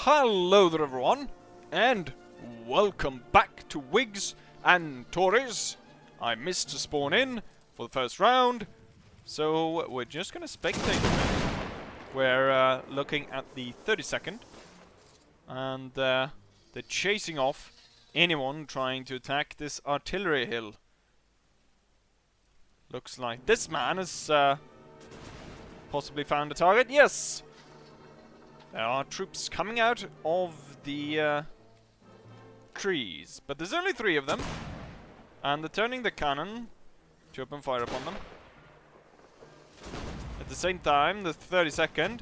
Hello there everyone, and welcome back to Whigs and Tories. I missed to spawn in for the first round, so we're just gonna spectate a bit. We're looking at the 32nd, and they're chasing off anyone trying to attack this artillery hill. Looks like this man has possibly found a target. Yes! There are troops coming out of the trees, but there's only 3 of them, and they're turning the cannon to open fire upon them. At the same time, the 32nd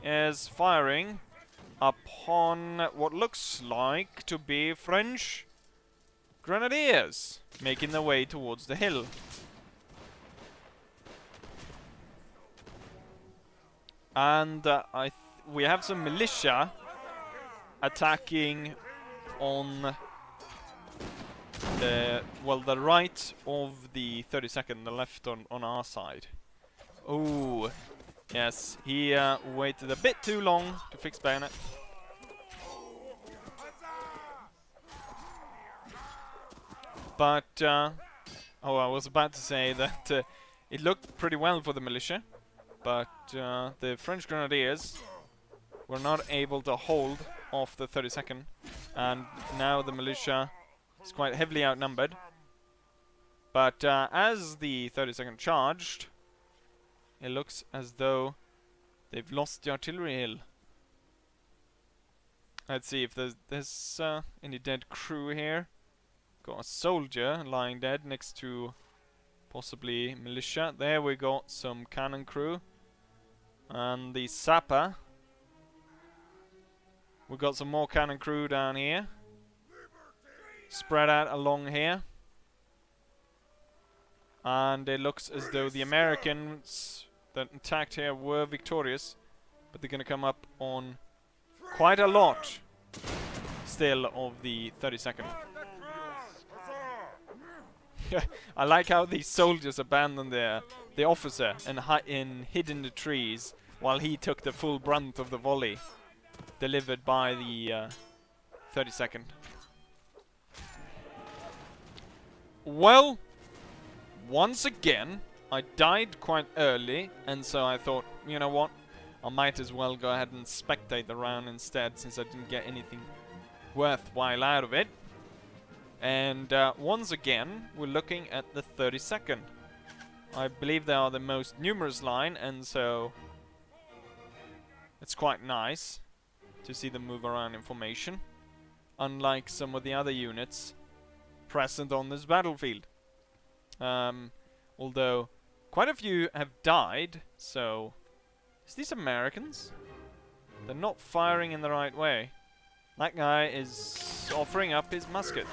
is firing upon what looks like to be French grenadiers, making their way towards the hill. And we have some militia attacking on the right of the 32nd, the left on our side. Oh, yes, he waited a bit too long to fix bayonet. But, oh, I was about to say that it looked pretty well for the militia, but the French grenadiers were not able to hold off the 32nd, and now the militia is quite heavily outnumbered. But as the 32nd charged, it looks as though they've lost the artillery hill. Let's see if there's any dead crew here. Got a soldier lying dead next to possibly militia. There we got some cannon crew. And the sapper. We got some more cannon crew down here. Spread out along here. And it looks as though the Americans that attacked here were victorious. But they're going to come up on quite a lot still of the 32nd. I like how these soldiers abandoned the officer and hid in the trees while he took the full brunt of the volley delivered by the 32nd. Well, once again, I died quite early, and so I thought, you know what, I might as well go ahead and spectate the round instead, since I didn't get anything worthwhile out of it. And once again, we're looking at the 32nd. I believe they are the most numerous line, and so it's quite nice to see them move around in formation, unlike some of the other units present on this battlefield. Although quite a few have died, so is these Americans? They're not firing in the right way. That guy is offering up his musket.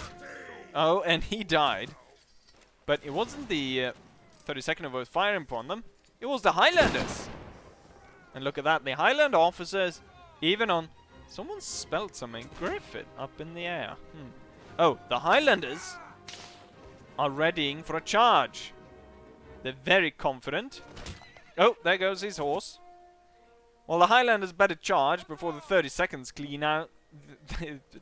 Oh, and he died. But it wasn't the 32nd who was firing upon them. It was the Highlanders. And look at that, the Highlander officers, even on... Someone spelled something. Griffith up in the air. Oh, the Highlanders are readying for a charge. They're very confident. Oh, there goes his horse. Well, the Highlanders better charge before the 32nds clean out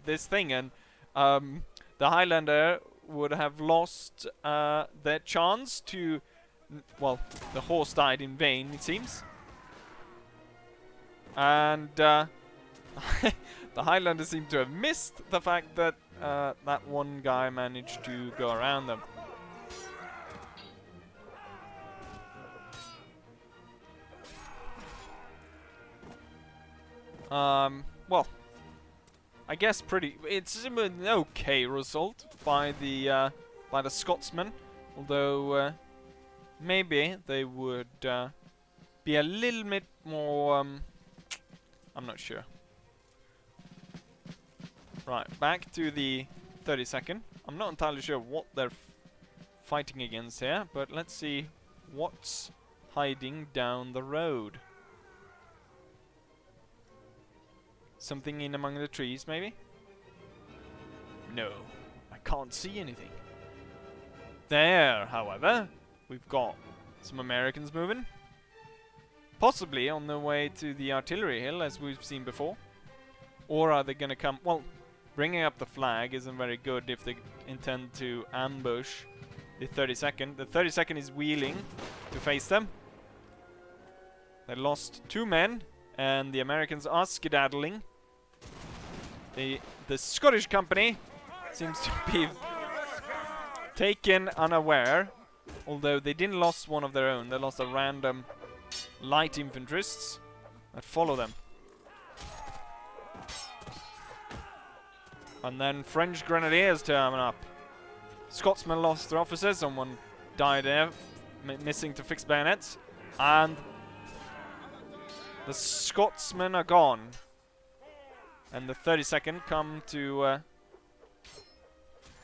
this thing. And the Highlander would have lost their chance to... Well, the horse died in vain, it seems. And the Highlanders seem to have missed the fact that that one guy managed to go around them. Well, I guess it's an okay result by the Scotsmen, although maybe they would be a little bit more. I'm not sure. Right, back to the 32nd. I'm not entirely sure what they're fighting against here, but let's see what's hiding down the road. Something in among the trees, maybe? No, I can't see anything. There, however, we've got some Americans moving. Possibly on their way to the artillery hill, as we've seen before. Or are they going to come... Well, bringing up the flag isn't very good if they intend to ambush the 32nd. The 32nd is wheeling to face them. They lost 2 men, and the Americans are skedaddling. The Scottish company seems to be taken unaware, although they didn't lose one of their own. They lost a random light infantrysts that follow them. And then French grenadiers turn up. Scotsmen lost their officers. Someone died there, missing to fix bayonets. And the Scotsmen are gone. And the 32nd come to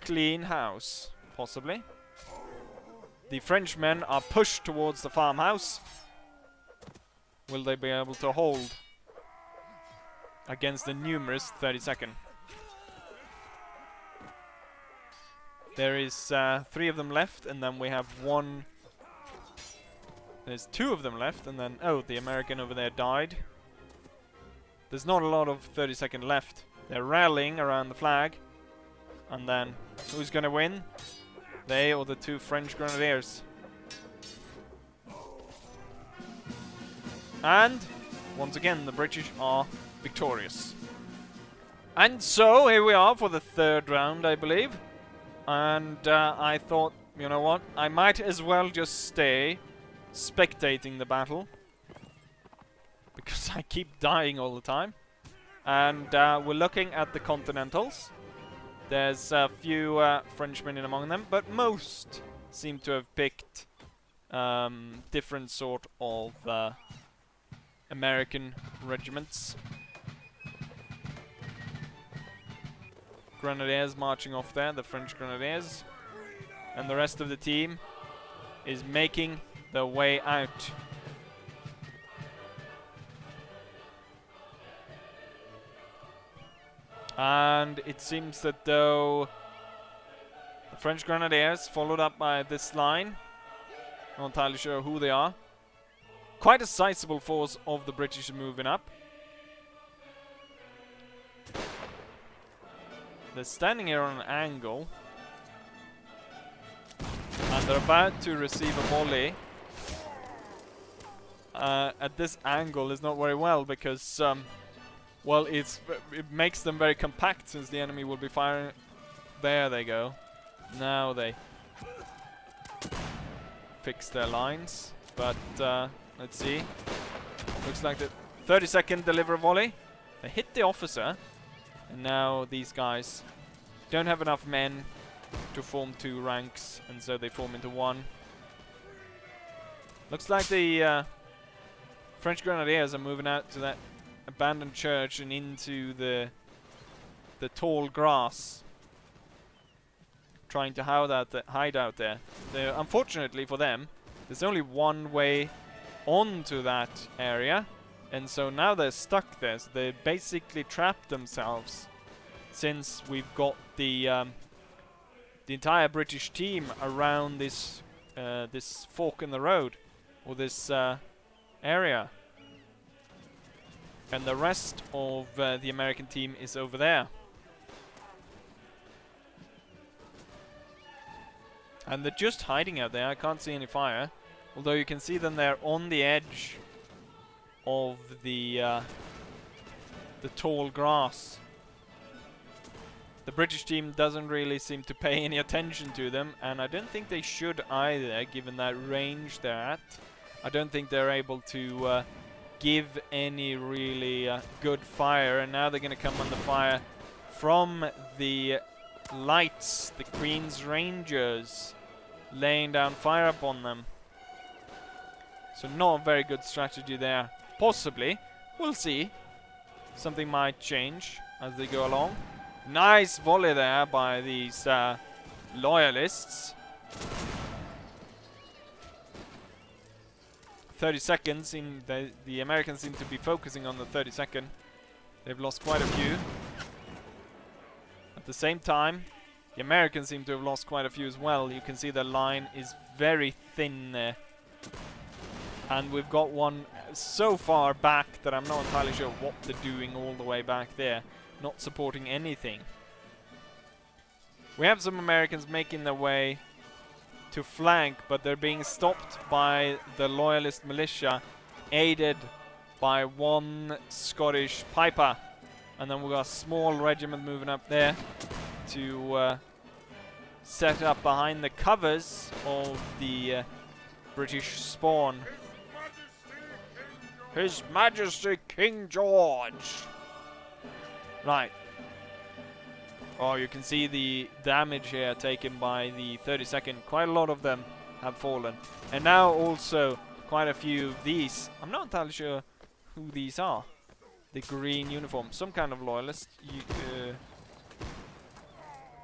clean house, possibly. The Frenchmen are pushed towards the farmhouse. Will they be able to hold against the numerous 32nd? There is 3 of them left, and then we have 1. There's 2 of them left, and then... Oh, the American over there died. There's not a lot of 32nd left. They're rallying around the flag. And then, who's going to win? They or the 2 French grenadiers? And, once again, the British are victorious. And so, here we are for the 3rd round, I believe. And I thought, you know what? I might as well just stay spectating the battle. Because I keep dying all the time. And we're looking at the Continentals. There's a few Frenchmen in among them, but most seem to have picked different sort of American regiments. Grenadiers marching off there, the French Grenadiers. And the rest of the team is making their way out. And it seems that though the French Grenadiers, followed up by this line, not entirely sure who they are. Quite a sizable force of the British are moving up. They're standing here on an angle. And they're about to receive a volley. At this angle is not very well because, well, it makes them very compact since the enemy will be firing. There they go. Now they fix their lines. But, let's see. Looks like the 32nd deliver a volley. They hit the officer. And now these guys don't have enough men to form 2 ranks, and so they form into 1. Looks like the French Grenadiers are moving out to that abandoned church and into the tall grass, trying to hide out there. Unfortunately for them, there's only one way onto that area. And so now they're stuck there, so they basically trapped themselves, since we've got the entire British team around this this fork in the road, or this area, and the rest of the American team is over there. And they're just hiding out there. I can't see any fire, although you can see them there on the edge of the tall grass. The British team doesn't really seem to pay any attention to them, and I don't think they should either, given that range they're at. I don't think they're able to give any really good fire, and now they're going to come under fire from the lights, the Queen's Rangers, laying down fire upon them. So not a very good strategy there. Possibly. We'll see. Something might change as they go along. Nice volley there by these loyalists. 32nd, the Americans seem to be focusing on the 32nd. They've lost quite a few. At the same time, the Americans seem to have lost quite a few as well. You can see the line is very thin there. And we've got one so far back that I'm not entirely sure what they're doing all the way back there. Not supporting anything. We have some Americans making their way to flank, but they're being stopped by the Loyalist militia, aided by one Scottish piper. And then we've got a small regiment moving up there to set up behind the covers of the British spawn. His Majesty King George! Right. Oh, you can see the damage here taken by the 32nd. Quite a lot of them have fallen. And now also quite a few of these. I'm not entirely sure who these are. The green uniform. Some kind of loyalist.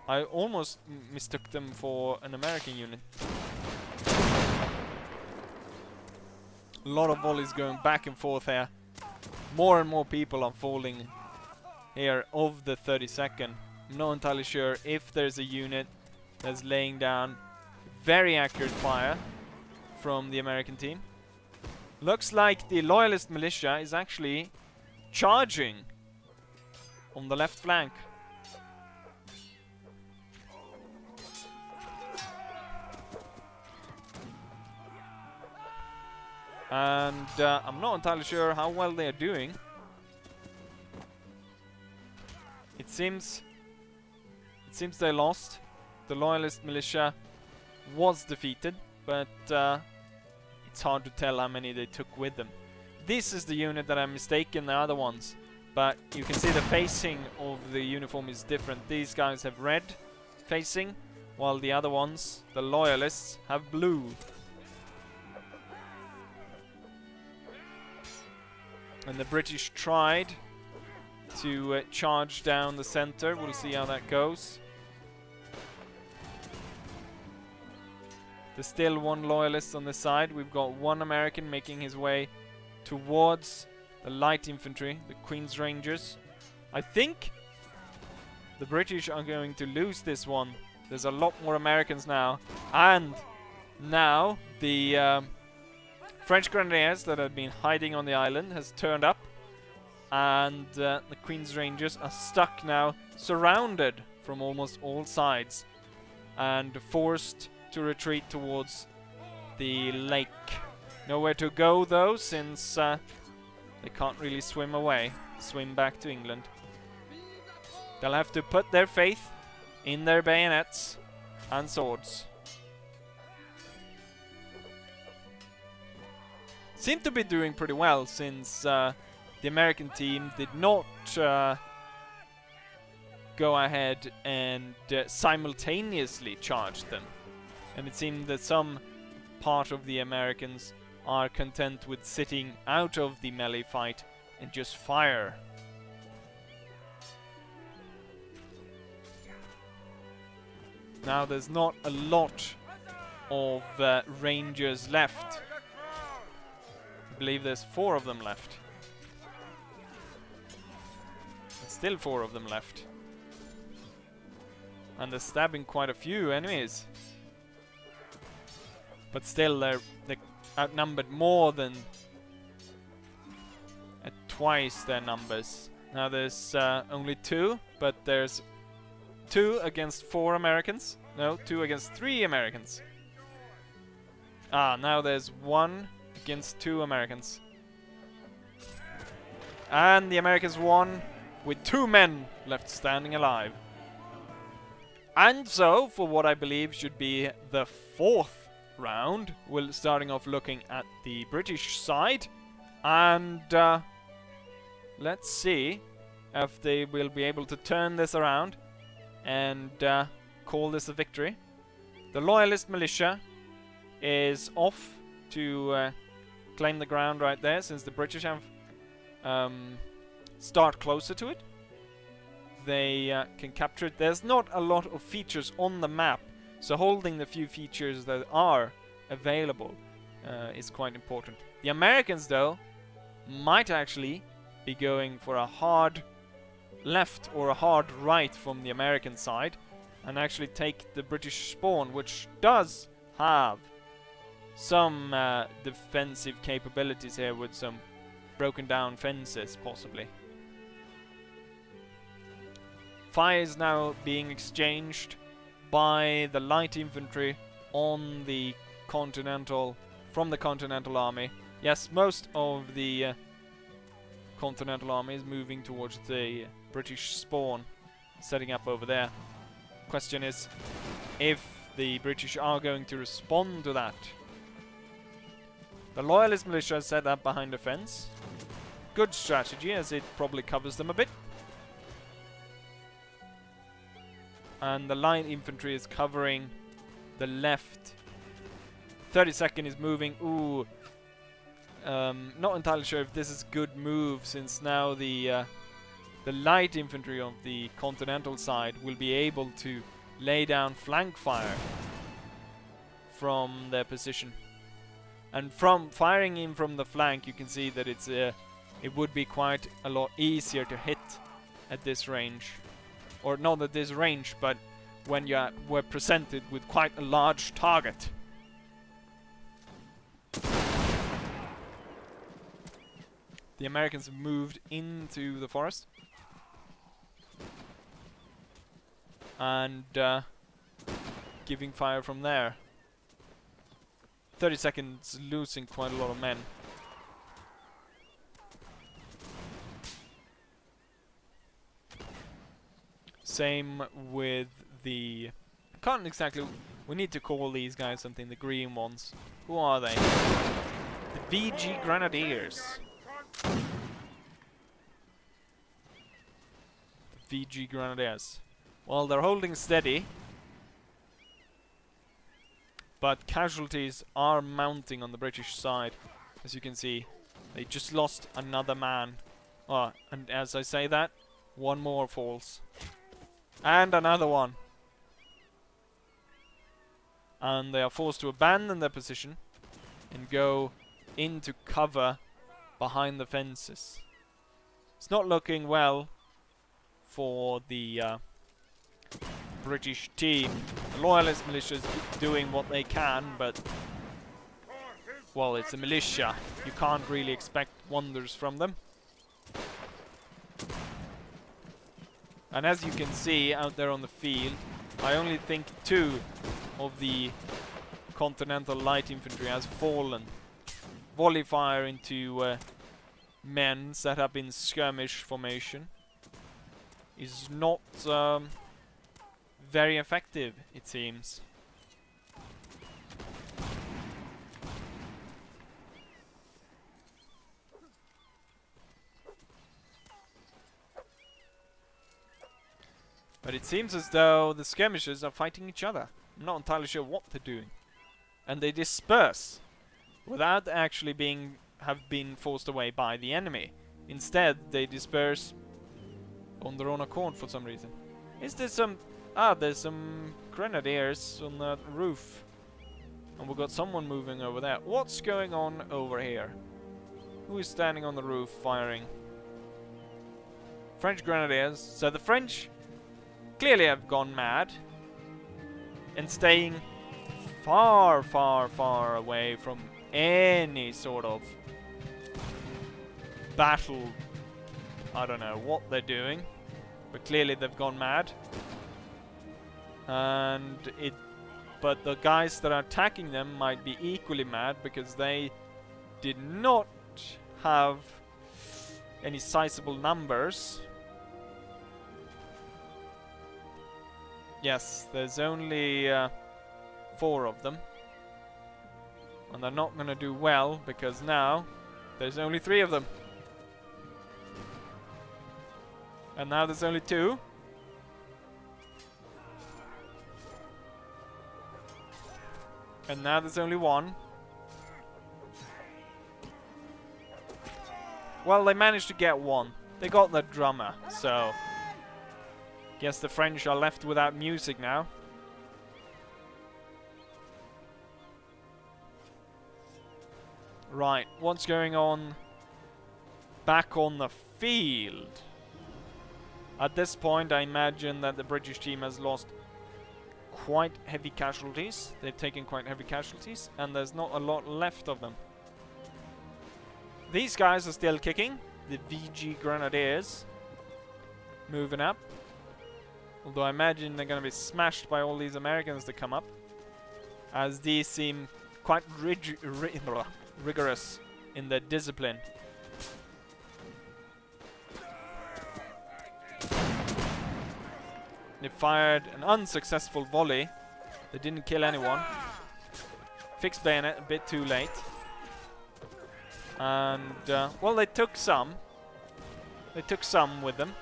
I almost mistook them for an American unit. A lot of volleys going back and forth here. More and more people are falling here of the 32nd. I'm not entirely sure if there's a unit that's laying down very accurate fire from the American team. Looks like the Loyalist militia is actually charging on the left flank. And I'm not entirely sure how well they are doing. It seems they lost. The Loyalist militia was defeated, but it's hard to tell how many they took with them. This is the unit that I'm mistaken the other ones, but you can see the facing of the uniform is different. These guys have red facing, while the other ones, the Loyalists, have blue. And the British tried to charge down the center. We'll see how that goes. There's still one Loyalist on the side. We've got one American making his way towards the light infantry, the Queen's Rangers. I think the British are going to lose this one. There's a lot more Americans now. And now the French Grenadiers that had been hiding on the island has turned up. And the Queen's Rangers are stuck now, surrounded from almost all sides. And forced to retreat towards the lake. Nowhere to go though, since they can't really swim back to England. They'll have to put their faith in their bayonets and swords. Seem to be doing pretty well, since the American team did not go ahead and simultaneously charge them. And it seemed that some part of the Americans are content with sitting out of the melee fight and just fire. Now there's not a lot of Rangers left. I believe there's 4 of them left. There's still 4 of them left. And they're stabbing quite a few enemies. But still, they're outnumbered more than at twice their numbers. Now there's only 2, but there's 2 against 4 Americans. No, 2 against 3 Americans. Now there's 1 against 2 Americans. And the Americans won with 2 men left standing alive. And so, for what I believe should be the 4th round, we're starting off looking at the British side, and let's see if they will be able to turn this around and call this a victory. The Loyalist militia is off to claim the ground right there, since the British have start closer to it. They can capture it. There's not a lot of features on the map, so holding the few features that are available is quite important. The Americans, though, might actually be going for a hard left or a hard right from the American side and actually take the British spawn, which does have some defensive capabilities here with some broken down fences, possibly. Fire is now being exchanged by the light infantry on the continental, from the Continental Army. Yes, most of the Continental Army is moving towards the British spawn, setting up over there. Question is if the British are going to respond to that. The Loyalist militia is set up behind the fence. Good strategy, as it probably covers them a bit. And the light infantry is covering the left. 32nd is moving. Ooh. Not entirely sure if this is good move, since now the light infantry of the continental side will be able to lay down flank fire from their position. And from firing in from the flank, you can see that it's it would be quite a lot easier to hit at this range. Or not at this range, but when you were presented with quite a large target. The Americans have moved into the forest. And giving fire from there. 30 seconds losing quite a lot of men. Same with the... I can't exactly... We need to call these guys something, the green ones. Who are they? The VG Grenadiers. The VG Grenadiers. Well, they're holding steady. But casualties are mounting on the British side. As you can see, they just lost another man. Oh, and as I say that, one more falls. And another one. And they are forced to abandon their position and go into cover behind the fences. It's not looking well for the British team. The Loyalist militia is doing what they can, but well, it's a militia. You can't really expect wonders from them. And as you can see out there on the field, I only think 2 of the Continental Light Infantry has fallen. Volley fire into men set up in skirmish formation is not very effective, it seems. But it seems as though the skirmishers are fighting each other. I'm not entirely sure what they're doing. And they disperse without actually have been forced away by the enemy. Instead, they disperse on their own accord for some reason. Is there some... Ah, there's some grenadiers on that roof. And we've got someone moving over there. What's going on over here? Who is standing on the roof firing? French grenadiers. So the French clearly have gone mad and staying far, far, far away from any sort of battle. I don't know what they're doing, but clearly they've gone mad. And but the guys that are attacking them might be equally mad, because they did not have any sizable numbers. Yes, there's only 4 of them. And they're not going to do well, because now there's only 3 of them. And now there's only 2. And now there's only 1. Well, they managed to get 1. They got the drummer, so... Guess the French are left without music now. Right, what's going on back on the field? At this point, I imagine that the British team has lost quite heavy casualties. They've taken quite heavy casualties, and there's not a lot left of them. These guys are still kicking. The VG Grenadiers moving up. Although I imagine they're going to be smashed by all these Americans that come up, as these seem quite rigorous in their discipline. They fired an unsuccessful volley. They didn't kill anyone. Fixed bayonet a bit too late. And, well, they took some. They took some with them.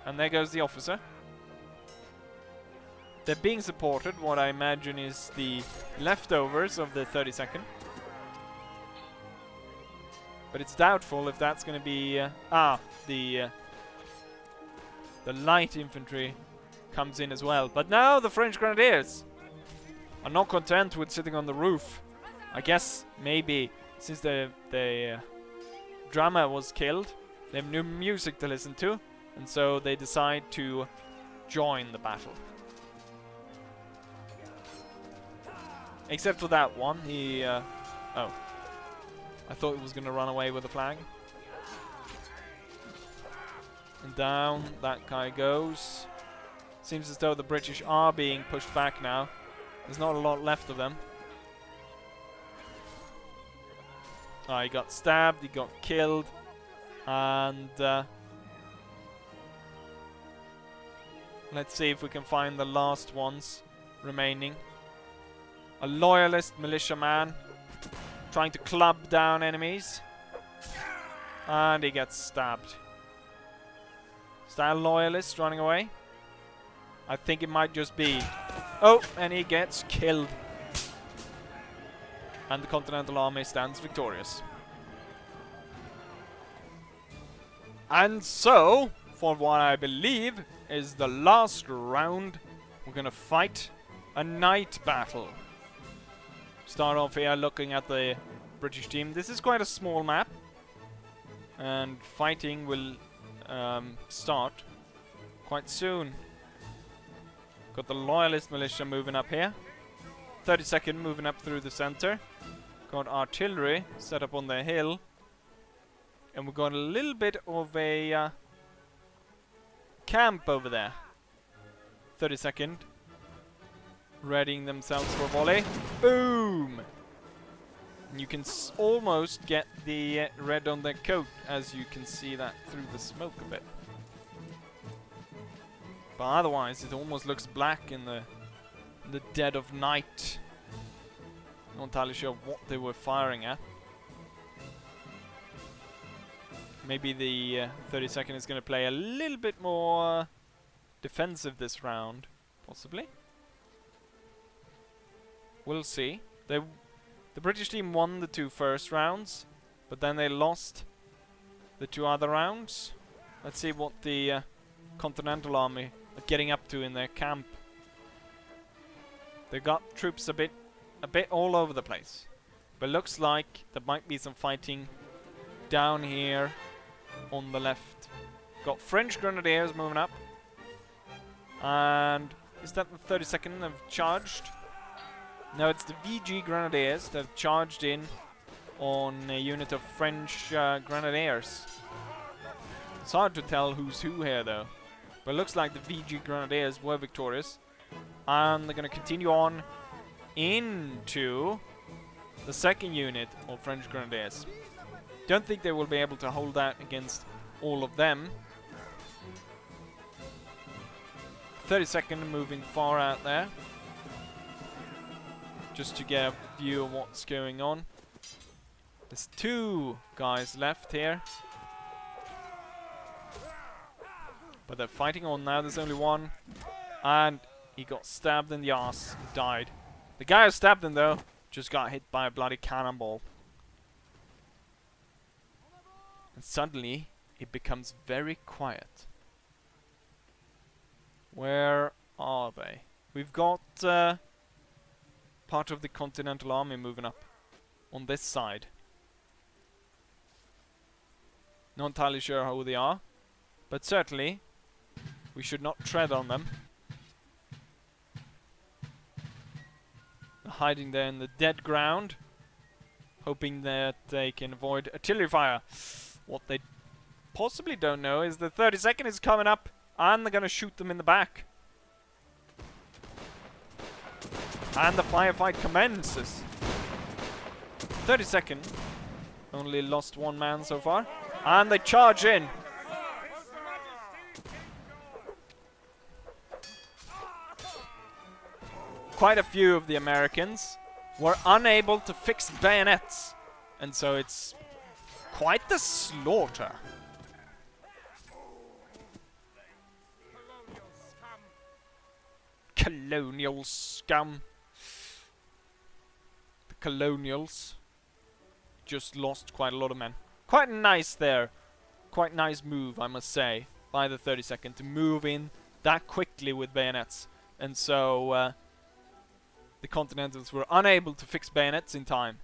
And there goes the officer. They're being supported, what I imagine is the leftovers of the 32nd. But it's doubtful if that's going to be... the light infantry comes in as well. But now the French Grenadiers are not content with sitting on the roof. I guess maybe since the drummer was killed, they have new music to listen to, and so they decide to join the battle. Except for that one, he... oh. I thought he was going to run away with the flag. And down that guy goes. Seems as though the British are being pushed back now. There's not a lot left of them. He got stabbed, he got killed. And... let's see if we can find the last ones remaining. A loyalist militiaman trying to club down enemies. And he gets stabbed. Is that a loyalist running away? I think it might just be. Oh, and he gets killed. And the Continental Army stands victorious. And so, for what I believe is the last round, we're gonna fight a night battle. Start off here looking at the British team. This is quite a small map, and fighting will start quite soon. Got the Loyalist militia moving up here. 32nd moving up through the center. Got artillery set up on the hill. And we've got a little bit of a camp over there. 32nd. Readying themselves for a volley. Boom! And you can almost get the red on their coat, as you can see that through the smoke a bit. But otherwise, it almost looks black in the dead of night. Not entirely sure what they were firing at. Maybe the 32nd is going to play a little bit more defensive this round, possibly. We'll see. The British team won the 2 first rounds, but then they lost the 2 other rounds. Let's see what the Continental Army are getting up to in their camp. They've got troops a bit all over the place, but looks like there might be some fighting down here on the left. Got French Grenadiers moving up, and is that the 32nd have charged? No, it's the VG Grenadiers that have charged in on a unit of French Grenadiers. It's hard to tell who's who here though, but it looks like the VG Grenadiers were victorious, and they're going to continue on into the 2nd unit of French Grenadiers. Don't think they will be able to hold that against all of them. 32nd moving far out there, just to get a view of what's going on. There's 2 guys left here, but they're fighting on now. There's only one, and he got stabbed in the arse and died. The guy who stabbed him though just got hit by a bloody cannonball. And suddenly it becomes very quiet. Where are they? We've got part of the Continental Army moving up on this side. Not entirely sure who they are, But certainly, we should not tread on them. They're hiding there in the dead ground, hoping that they can avoid artillery fire. What they possibly don't know is the 32nd is coming up, and they're going to shoot them in the back. And the firefight commences. 32nd only lost one man so far, and they charge in. Quite a few of the Americans were unable to fix bayonets, and so it's quite the slaughter. Colonial scum. The colonials just lost quite a lot of men. Quite nice there. Quite nice move, I must say, by the 32nd to move in that quickly with bayonets. And so the Continentals were unable to fix bayonets in time,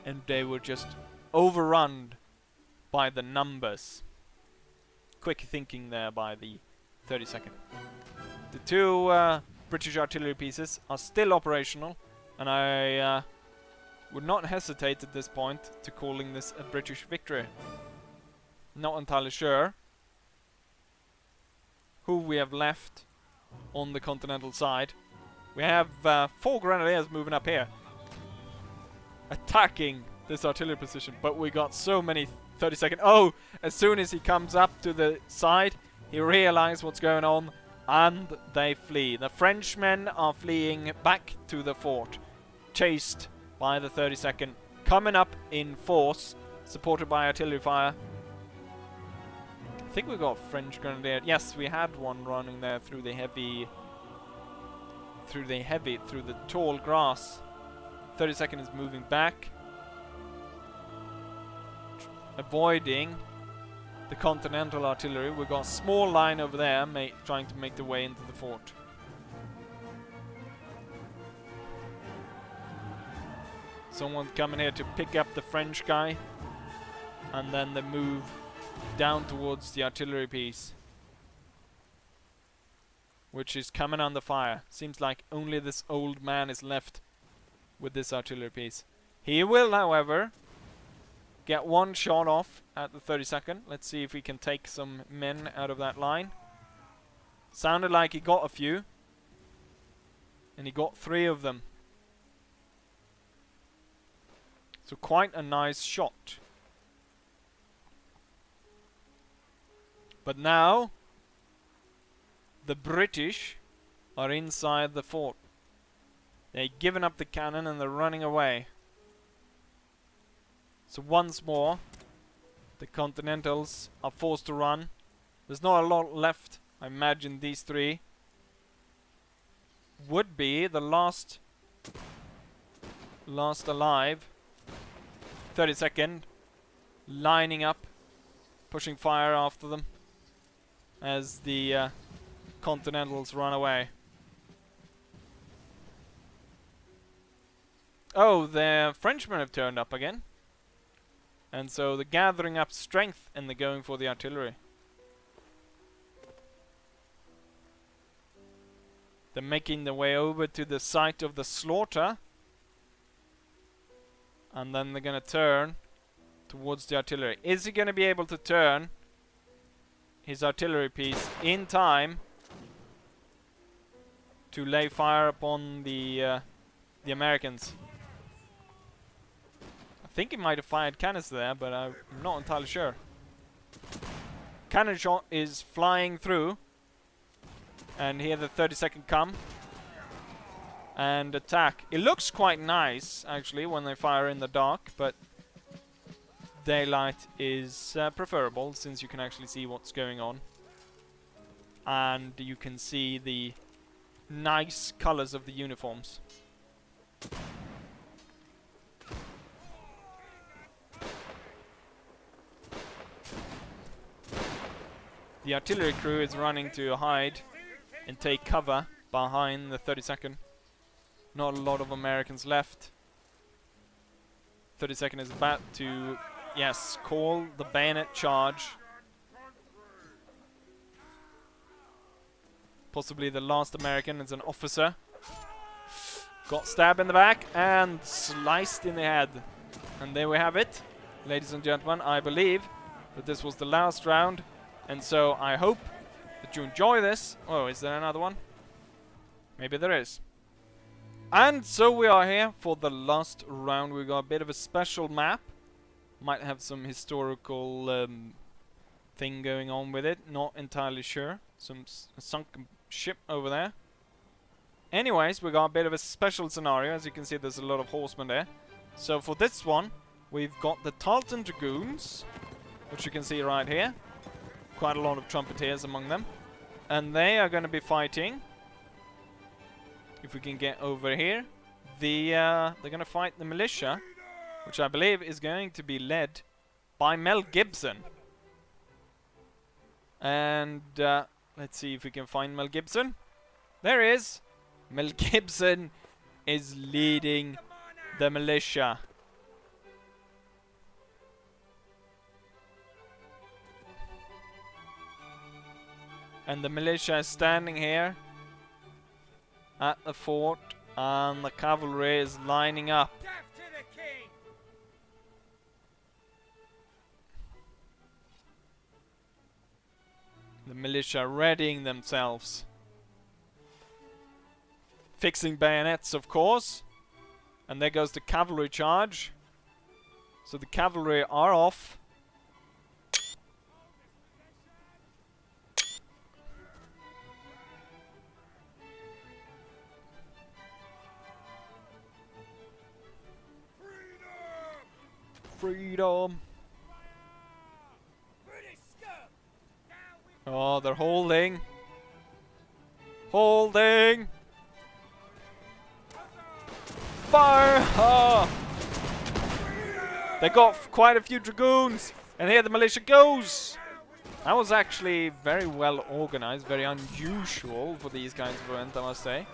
and they were just overrun by the numbers. Quick thinking there by the 32nd. The two British artillery pieces are still operational, and I would not hesitate at this point to calling this a British victory. Not entirely sure who we have left on the Continental side. We have 4 Grenadiers moving up here, attacking this artillery position, but we got so many 32nd. Oh, as soon as he comes up to the side, he realizes what's going on, and they flee. The Frenchmen are fleeing back to the fort, chased by the 32nd, coming up in force, supported by artillery fire. I think we got French Grenadier. Yes, we had one running there through the tall grass. 32nd is moving back, avoiding the Continental artillery. We've got a small line over there trying to make their way into the fort. Someone coming here to pick up the French guy, and then they move down towards the artillery piece, which is coming under fire. Seems like only this old man is left with this artillery piece. He will, however, get one shot off at the 32nd. Let's see if we can take some men out of that line. Sounded like he got a few, and he got 3 of them. So quite a nice shot. But now the British are inside the fort. They've given up the cannon and they're running away. So once more, the Continentals are forced to run. There's not a lot left. I imagine these 3 would be the last alive. 32nd lining up, pushing fire after them as the Continentals run away. Oh, the Frenchmen have turned up again. And so they're gathering up strength and they're going for the artillery. They're making their way over to the site of the slaughter. And then they're going to turn towards the artillery. Is he going to be able to turn his artillery piece in time to lay fire upon the Americans? I think he might have fired cannons there, but I'm not entirely sure. Cannon shot is flying through, and here the 32nd come and attack. It looks quite nice actually when they fire in the dark, but daylight is preferable since you can actually see what's going on, and you can see the nice colors of the uniforms. The artillery crew is running to hide and take cover behind the 32nd. Not a lot of Americans left. 32nd is about to, yes, call the bayonet charge. Possibly the last American as an officer. Got stabbed in the back and sliced in the head. And there we have it. Ladies and gentlemen, I believe that this was the last round. And so I hope that you enjoy this. Oh, is there another one? Maybe there is. And so we are here for the last round. We got a bit of a special map. Might have some historical thing going on with it. Not entirely sure. Some sunken ship over there. Anyways, we got a bit of a special scenario. As you can see, there's a lot of horsemen there. So for this one, we've got the Tarleton Dragoons, which you can see right here. Quite a lot of trumpeteers among them. And they are going to be fighting. If we can get over here. They're going to fight the Militia, which I believe is going to be led by Mel Gibson. And let's see if we can find Mel Gibson. There he is. Mel Gibson is leading the Militia. And the Militia is standing here at the fort, and the cavalry is lining up. The Militia readying themselves. Fixing bayonets, of course. And there goes the cavalry charge. So the cavalry are off. Freedom! Oh, they're holding. Holding! Fire! Oh. They got quite a few dragoons, and here the Militia goes. That was actually very well organized, very unusual for these kinds of events, I must say,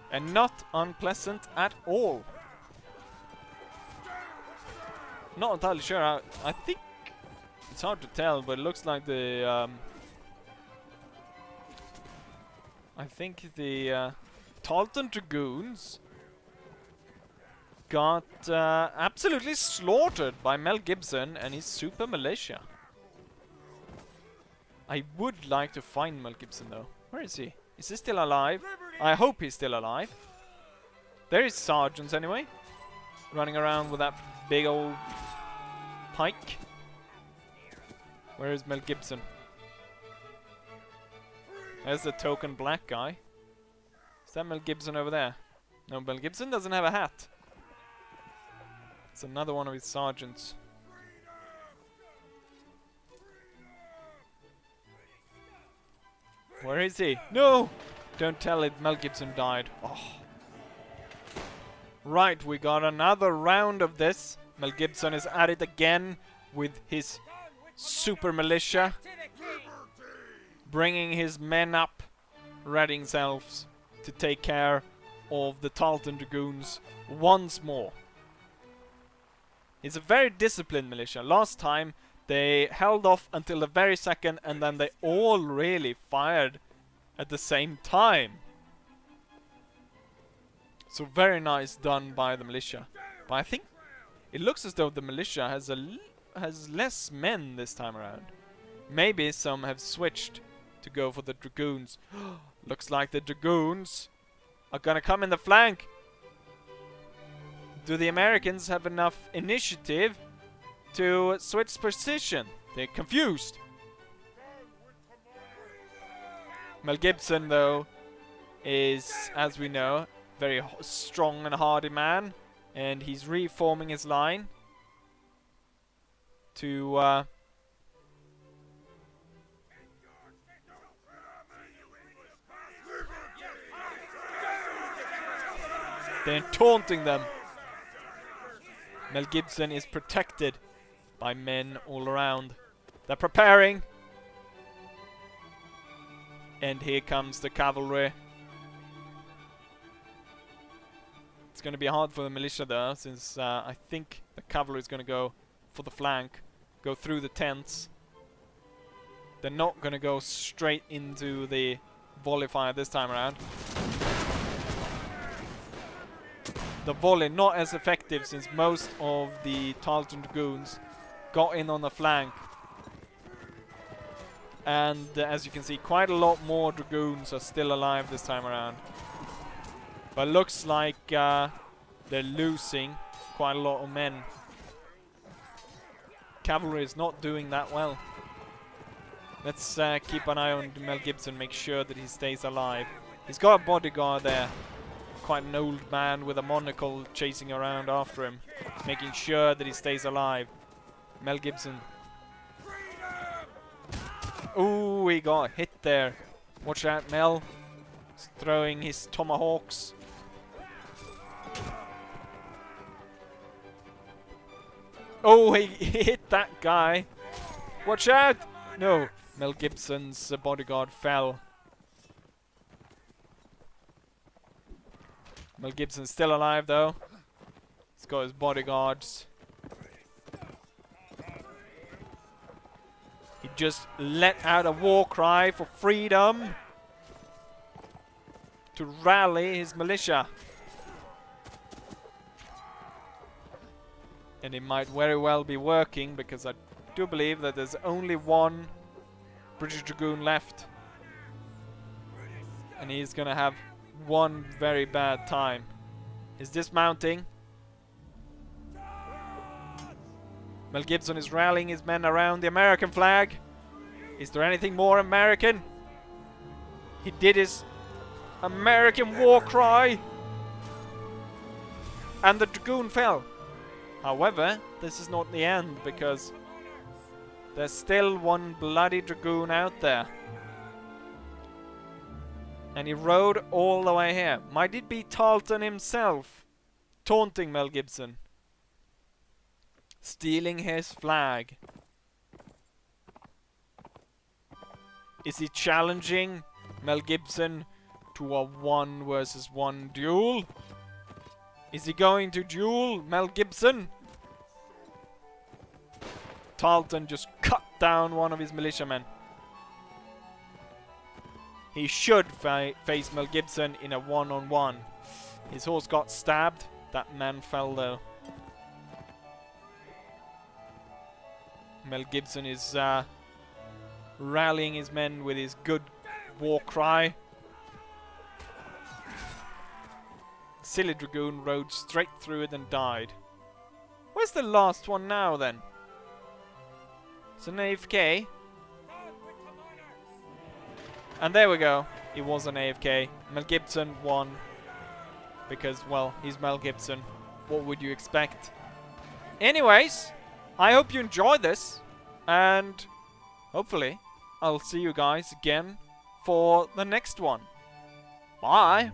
and not unpleasant at all. Not entirely sure. I think it's hard to tell, but it looks like the I think the Tarleton Dragoons got absolutely slaughtered by Mel Gibson and his super militia. I would like to find Mel Gibson though. Where is he? Is he still alive? I hope he's still alive. There is sergeants anyway, running around with that big old pike. Where is Mel Gibson? There's the token black guy. Is that Mel Gibson over there? No, Mel Gibson doesn't have a hat. It's another one of his sergeants. Where is he? No! Don't tell it, Mel Gibson died. Oh. Right, we got another round of this. Mel Gibson is at it again with his super militia, bringing his men up, readying themselves to take care of the Tarleton Dragoons once more. It's a very disciplined militia. Last time they held off until the very second, and then they all really fired at the same time. So very nice done by the militia. But I think it looks as though the militia has less men this time around. Maybe some have switched to go for the dragoons. Looks like the dragoons are gonna come in the flank. Do the Americans have enough initiative to switch position? They're confused. Mel Gibson, though, is, as we know, very strong and hardy man, and he's reforming his line to they're taunting them. Mel Gibson is protected by men all around. They're preparing. And here comes the cavalry. It's going to be hard for the militia though, since I think the cavalry is going to go for the flank, go through the tents. They're not gonna go straight into the volley fire this time around. The volley not as effective since most of the Tarleton Dragoons got in on the flank. And as you can see, quite a lot more Dragoons are still alive this time around. But looks like they're losing quite a lot of men. Cavalry is not doing that well. Let's keep an eye on Mel Gibson, make sure that he stays alive. He's got a bodyguard there. Quite an old man with a monocle chasing around after him, making sure that he stays alive. Mel Gibson. Ooh, he got hit there. Watch out, Mel. He's throwing his tomahawks. Oh, he hit that guy. Watch out! No, Mel Gibson's bodyguard fell. Mel Gibson's still alive though. He's got his bodyguards. He just let out a war cry for freedom to rally his militia. And it might very well be working, because I do believe that there's only one British Dragoon left. And he's gonna have one very bad time. Is dismounting. Mel Gibson is rallying his men around the American flag. Is there anything more American? He did his American war cry. And the Dragoon fell. However, this is not the end, because there's still one bloody Dragoon out there. And he rode all the way here. Might it be Tarleton himself taunting Mel Gibson? Stealing his flag. Is he challenging Mel Gibson to a 1 versus 1 duel? Is he going to duel Mel Gibson? Tarleton just cut down one of his militiamen. He should face Mel Gibson in a 1-on-1. His horse got stabbed. That man fell though. Mel Gibson is rallying his men with his good war cry. Silly Dragoon rode straight through it and died. Where's the last one now then? It's an AFK. And there we go. He was an AFK. Mel Gibson won. Because, well, he's Mel Gibson. What would you expect? Anyways, I hope you enjoyed this. And hopefully, I'll see you guys again for the next one. Bye!